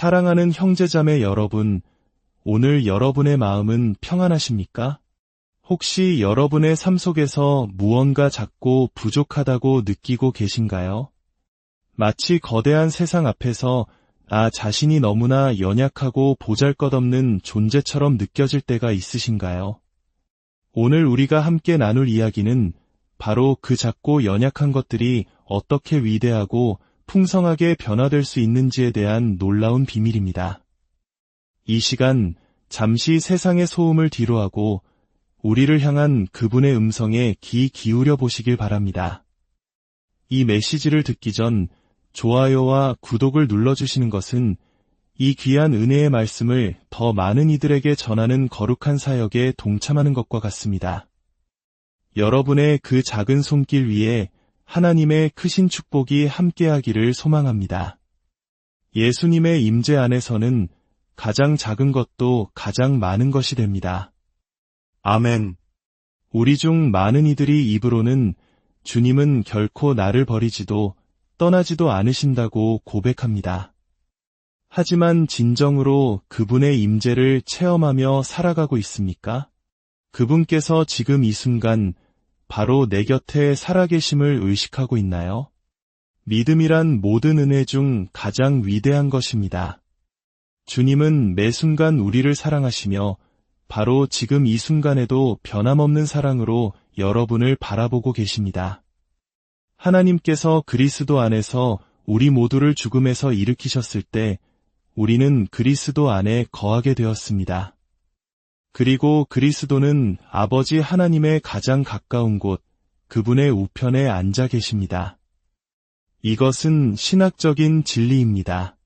사랑하는 형제자매 여러분, 오늘 여러분의 마음은 평안하십니까? 혹시 여러분의 삶 속에서 무언가 작고 부족하다고 느끼고 계신가요? 마치 거대한 세상 앞에서 나 자신이 너무나 연약하고 보잘것없는 존재처럼 느껴질 때가 있으신가요? 오늘 우리가 함께 나눌 이야기는 바로 그 작고 연약한 것들이 어떻게 위대하고 풍성하게 변화될 수 있는지에 대한 놀라운 비밀입니다. 이 시간 잠시 세상의 소음을 뒤로하고 우리를 향한 그분의 음성에 귀 기울여 보시길 바랍니다. 이 메시지를 듣기 전 좋아요와 구독을 눌러주시는 것은 이 귀한 은혜의 말씀을 더 많은 이들에게 전하는 거룩한 사역에 동참하는 것과 같습니다. 여러분의 그 작은 손길 위에 하나님의 크신 축복이 함께하기를 소망합니다. 예수님의 임재 안에서는 가장 작은 것도 가장 많은 것이 됩니다. 아멘. 우리 중 많은 이들이 입으로는 주님은 결코 나를 버리지도 떠나지도 않으신다고 고백합니다. 하지만 진정으로 그분의 임재를 체험하며 살아가고 있습니까? 그분께서 지금 이 순간 바로 내 곁에 살아계심을 의식하고 있나요? 믿음이란 모든 은혜 중 가장 위대한 것입니다. 주님은 매 순간 우리를 사랑하시며 바로 지금 이 순간에도 변함없는 사랑으로 여러분을 바라보고 계십니다. 하나님께서 그리스도 안에서 우리 모두를 죽음에서 일으키셨을 때 우리는 그리스도 안에 거하게 되었습니다. 그리고 그리스도는 아버지 하나님의 가장 가까운 곳, 그분의 우편에 앉아 계십니다. 이것은 신학적인 진리입니다.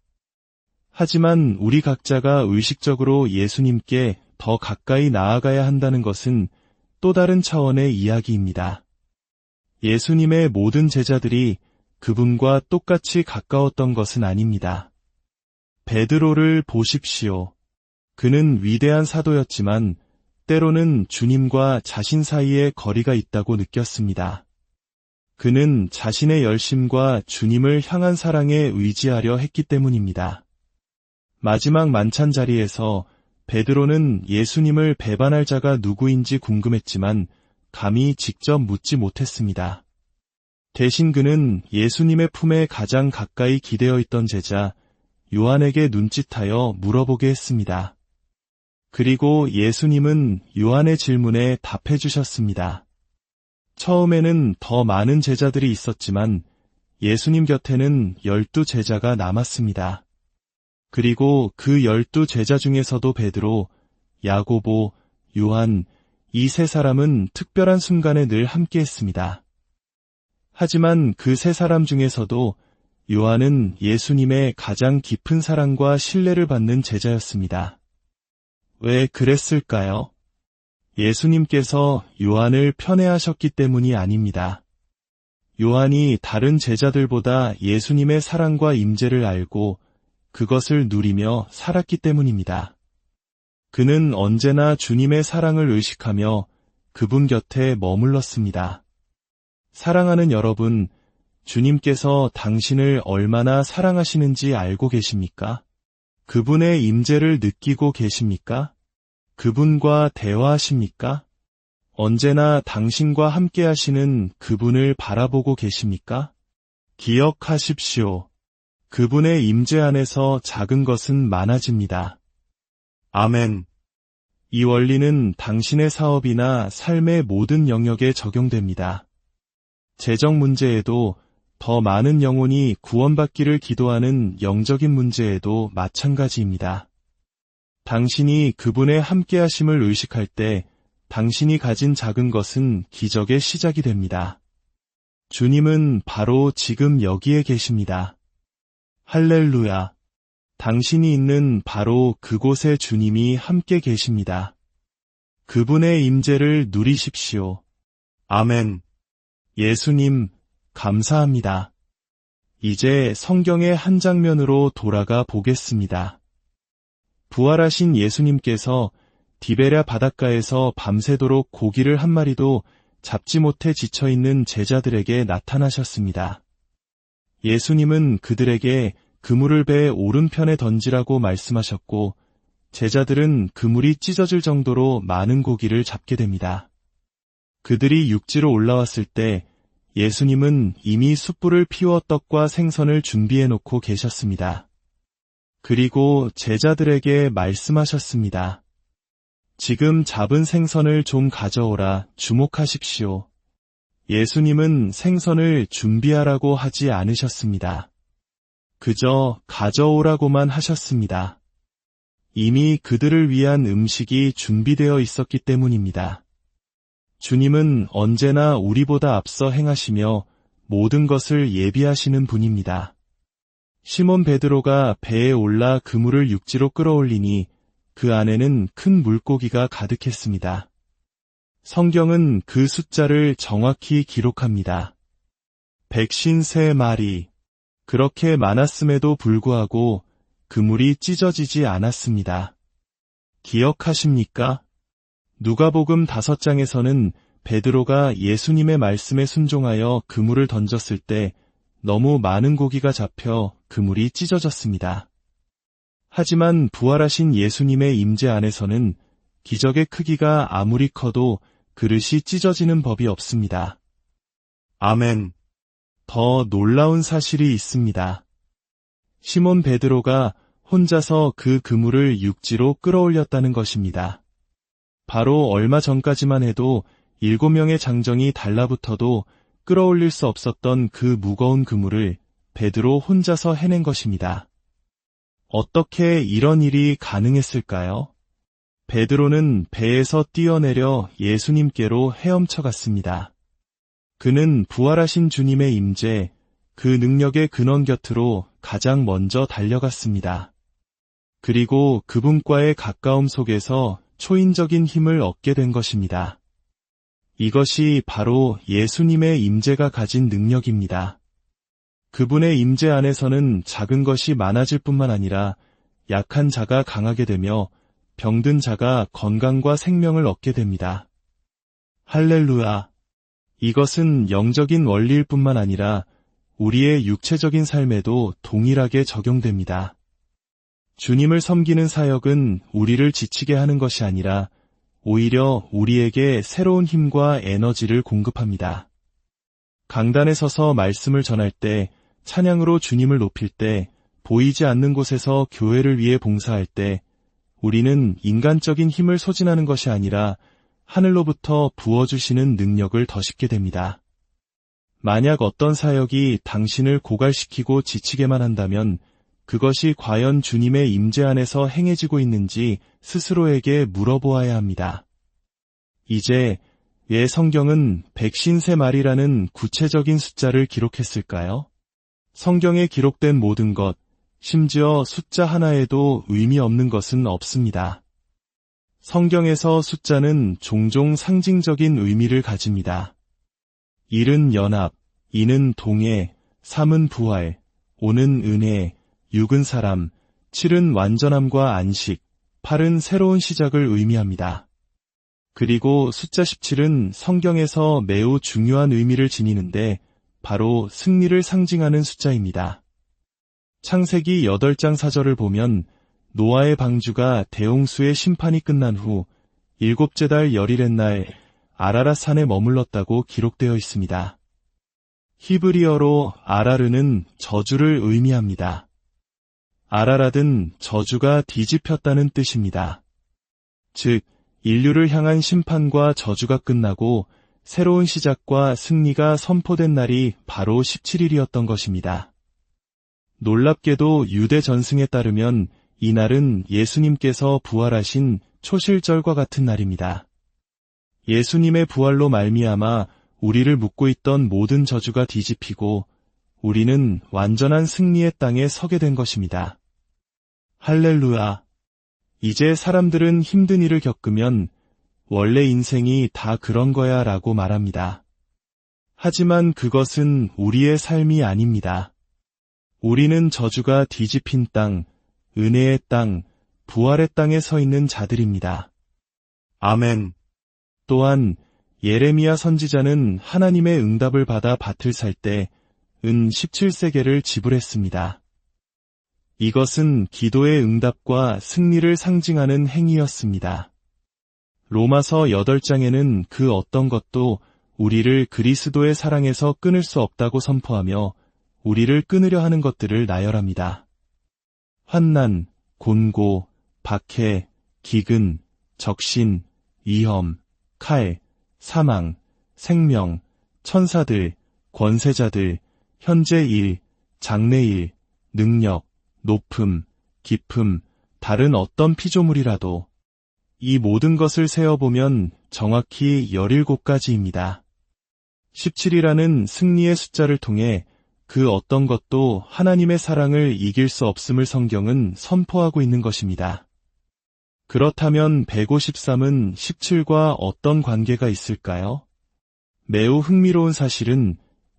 하지만 우리 각자가 의식적으로 예수님께 더 가까이 나아가야 한다는 것은 또 다른 차원의 이야기입니다. 예수님의 모든 제자들이 그분과 똑같이 가까웠던 것은 아닙니다. 베드로를 보십시오. 그는 위대한 사도였지만 때로는 주님과 자신 사이에 거리가 있다고 느꼈습니다. 그는 자신의 열심과 주님을 향한 사랑에 의지하려 했기 때문입니다. 마지막 만찬 자리에서 베드로는 예수님을 배반할 자가 누구인지 궁금했지만 감히 직접 묻지 못했습니다. 대신 그는 예수님의 품에 가장 가까이 기대어 있던 제자 요한에게 눈짓하여 물어보게 했습니다. 그리고 예수님은 요한의 질문에 답해 주셨습니다. 처음에는 더 많은 제자들이 있었지만 예수님 곁에는 12 제자가 남았습니다. 그리고 그 12 제자 중에서도 베드로, 야고보, 요한, 이 세 사람은 특별한 순간에 늘 함께했습니다. 하지만 그 세 사람 중에서도 요한은 예수님의 가장 깊은 사랑과 신뢰를 받는 제자였습니다. 왜 그랬을까요? 예수님께서 요한을 편애하셨기 때문이 아닙니다. 요한이 다른 제자들보다 예수님의 사랑과 임재를 알고 그것을 누리며 살았기 때문입니다. 그는 언제나 주님의 사랑을 의식하며 그분 곁에 머물렀습니다. 사랑하는 여러분, 주님께서 당신을 얼마나 사랑하시는지 알고 계십니까? 그분의 임재를 느끼고 계십니까? 그분과 대화하십니까? 언제나 당신과 함께 하시는 그분을 바라보고 계십니까? 기억하십시오. 그분의 임재 안에서 작은 것은 많아집니다. 아멘. 이 원리는 당신의 사업이나 삶의 모든 영역에 적용됩니다. 재정 문제에도 더 많은 영혼이 구원받기를 기도하는 영적인 문제에도 마찬가지입니다. 당신이 그분의 함께하심을 의식할 때 당신이 가진 작은 것은 기적의 시작이 됩니다. 주님은 바로 지금 여기에 계십니다. 할렐루야. 당신이 있는 바로 그곳에 주님이 함께 계십니다. 그분의 임재를 누리십시오. 아멘. 예수님, 감사합니다. 이제 성경의 한 장면으로 돌아가 보겠습니다. 부활하신 예수님께서 디베랴 바닷가에서 밤새도록 고기를 한 마리도 잡지 못해 지쳐있는 제자들에게 나타나셨습니다. 예수님은 그들에게 그물을 배 오른편에 던지라고 말씀하셨고, 제자들은 그물이 찢어질 정도로 많은 고기를 잡게 됩니다. 그들이 육지로 올라왔을 때 예수님은 이미 숯불을 피워 떡과 생선을 준비해 놓고 계셨습니다. 그리고 제자들에게 말씀하셨습니다. 지금 잡은 생선을 좀 가져오라. 주목하십시오. 예수님은 생선을 준비하라고 하지 않으셨습니다. 그저 가져오라고만 하셨습니다. 이미 그들을 위한 음식이 준비되어 있었기 때문입니다. 주님은 언제나 우리보다 앞서 행하시며 모든 것을 예비하시는 분입니다. 시몬 베드로가 배에 올라 그물을 육지로 끌어올리니 그 안에는 큰 물고기가 가득했습니다. 성경은 그 숫자를 정확히 기록합니다. 153마리. 그렇게 많았음에도 불구하고 그물이 찢어지지 않았습니다. 기억하십니까? 누가복음 5장에서는 베드로가 예수님의 말씀에 순종하여 그물을 던졌을 때 너무 많은 고기가 잡혀 그물이 찢어졌습니다. 하지만 부활하신 예수님의 임재 안에서는 기적의 크기가 아무리 커도 그릇이 찢어지는 법이 없습니다. 아멘. 더 놀라운 사실이 있습니다. 시몬 베드로가 혼자서 그 그물을 육지로 끌어올렸다는 것입니다. 바로 얼마 전까지만 해도 7명의 장정이 달라붙어도 끌어올릴 수 없었던 그 무거운 그물을 베드로 혼자서 해낸 것입니다. 어떻게 이런 일이 가능했을까요? 베드로는 배에서 뛰어내려 예수님께로 헤엄쳐 갔습니다. 그는 부활하신 주님의 임재, 그 능력의 근원 곁으로 가장 먼저 달려갔습니다. 그리고 그분과의 가까움 속에서 초인적인 힘을 얻게 된 것입니다. 이것이 바로 예수님의 임재가 가진 능력입니다. 그분의 임재 안에서는 작은 것이 많아질 뿐만 아니라 약한 자가 강하게 되며 병든 자가 건강과 생명을 얻게 됩니다. 할렐루야! 이것은 영적인 원리일 뿐만 아니라 우리의 육체적인 삶에도 동일하게 적용됩니다. 주님을 섬기는 사역은 우리를 지치게 하는 것이 아니라 오히려 우리에게 새로운 힘과 에너지를 공급합니다. 강단에 서서 말씀을 전할 때, 찬양으로 주님을 높일 때, 보이지 않는 곳에서 교회를 위해 봉사할 때, 우리는 인간적인 힘을 소진하는 것이 아니라 하늘로부터 부어주시는 능력을 더씹게 됩니다. 만약 어떤 사역이 당신을 고갈시키고 지치게만 한다면 그것이 과연 주님의 임재 안에서 행해지고 있는지 스스로에게 물어보아야 합니다. 이제 왜 성경은 153마리라는 구체적인 숫자를 기록했을까요? 성경에 기록된 모든 것, 심지어 숫자 하나에도 의미 없는 것은 없습니다. 성경에서 숫자는 종종 상징적인 의미를 가집니다. 1은 연합, 2는 동해, 3은 부활, 5는 은혜, 6은 사람, 7은 완전함과 안식, 8은 새로운 시작을 의미합니다. 그리고 숫자 17은 성경에서 매우 중요한 의미를 지니는데 바로 승리를 상징하는 숫자입니다. 창세기 8장 4절을 보면 노아의 방주가 대홍수의 심판이 끝난 후 7째 달 열일의 날 아라랏 산에 머물렀다고 기록되어 있습니다. 히브리어로 아라르는 저주를 의미합니다. 아라랏은 저주가 뒤집혔다는 뜻입니다. 즉, 인류를 향한 심판과 저주가 끝나고 새로운 시작과 승리가 선포된 날이 바로 17일이었던 것입니다. 놀랍게도 유대 전승에 따르면 이 날은 예수님께서 부활하신 초실절과 같은 날입니다. 예수님의 부활로 말미암아 우리를 묶고 있던 모든 저주가 뒤집히고 우리는 완전한 승리의 땅에 서게 된 것입니다. 할렐루야! 이제 사람들은 힘든 일을 겪으면 원래 인생이 다 그런 거야 라고 말합니다. 하지만 그것은 우리의 삶이 아닙니다. 우리는 저주가 뒤집힌 땅, 은혜의 땅, 부활의 땅에 서 있는 자들입니다. 아멘. 또한 예레미야 선지자는 하나님의 응답을 받아 밭을 살 때 은 17세겔을 지불했습니다. 이것은 기도의 응답과 승리를 상징하는 행위였습니다. 로마서 8장에는 그 어떤 것도 우리를 그리스도의 사랑에서 끊을 수 없다고 선포하며 우리를 끊으려 하는 것들을 나열합니다. 환난, 곤고, 박해, 기근, 적신, 위험, 칼, 사망, 생명, 천사들, 권세자들, 현재 일, 장래일, 능력, 높음, 깊음, 다른 어떤 피조물이라도 이 모든 것을 세어보면 정확히 17가지입니다. 17이라는 승리의 숫자를 통해 그 어떤 것도 하나님의 사랑을 이길 수 없음을 성경은 선포하고 있는 것입니다. 그렇다면 153은 17과 어떤 관계가 있을까요? 매우 흥미로운 사실은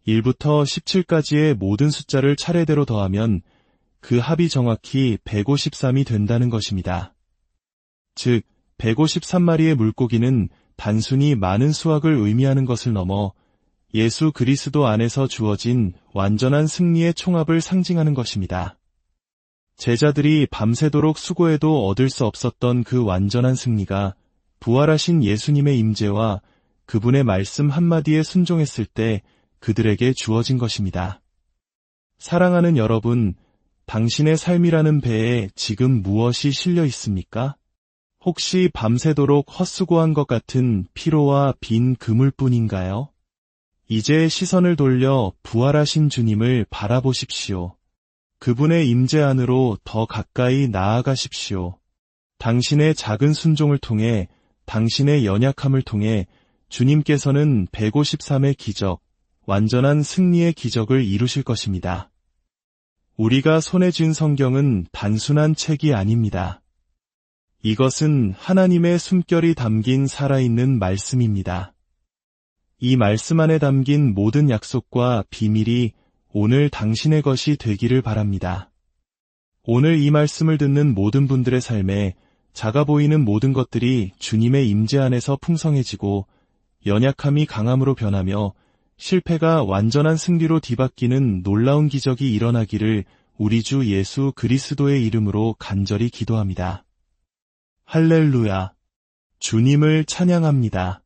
1부터 17까지의 모든 숫자를 차례대로 더하면 그 합이 정확히 153이 된다는 것입니다. 즉, 153마리의 물고기는 단순히 많은 수확을 의미하는 것을 넘어 예수 그리스도 안에서 주어진 완전한 승리의 총합을 상징하는 것입니다. 제자들이 밤새도록 수고해도 얻을 수 없었던 그 완전한 승리가 부활하신 예수님의 임재와 그분의 말씀 한마디에 순종했을 때 그들에게 주어진 것입니다. 사랑하는 여러분, 당신의 삶이라는 배에 지금 무엇이 실려 있습니까? 혹시 밤새도록 헛수고한 것 같은 피로와 빈 그물뿐인가요? 이제 시선을 돌려 부활하신 주님을 바라보십시오. 그분의 임재 안으로 더 가까이 나아가십시오. 당신의 작은 순종을 통해, 당신의 연약함을 통해 주님께서는 153의 기적, 완전한 승리의 기적을 이루실 것입니다. 우리가 손에 쥔 성경은 단순한 책이 아닙니다. 이것은 하나님의 숨결이 담긴 살아있는 말씀입니다. 이 말씀 안에 담긴 모든 약속과 비밀이 오늘 당신의 것이 되기를 바랍니다. 오늘 이 말씀을 듣는 모든 분들의 삶에 작아 보이는 모든 것들이 주님의 임재 안에서 풍성해지고 연약함이 강함으로 변하며 실패가 완전한 승리로 뒤바뀌는 놀라운 기적이 일어나기를 우리 주 예수 그리스도의 이름으로 간절히 기도합니다. 할렐루야. 주님을 찬양합니다.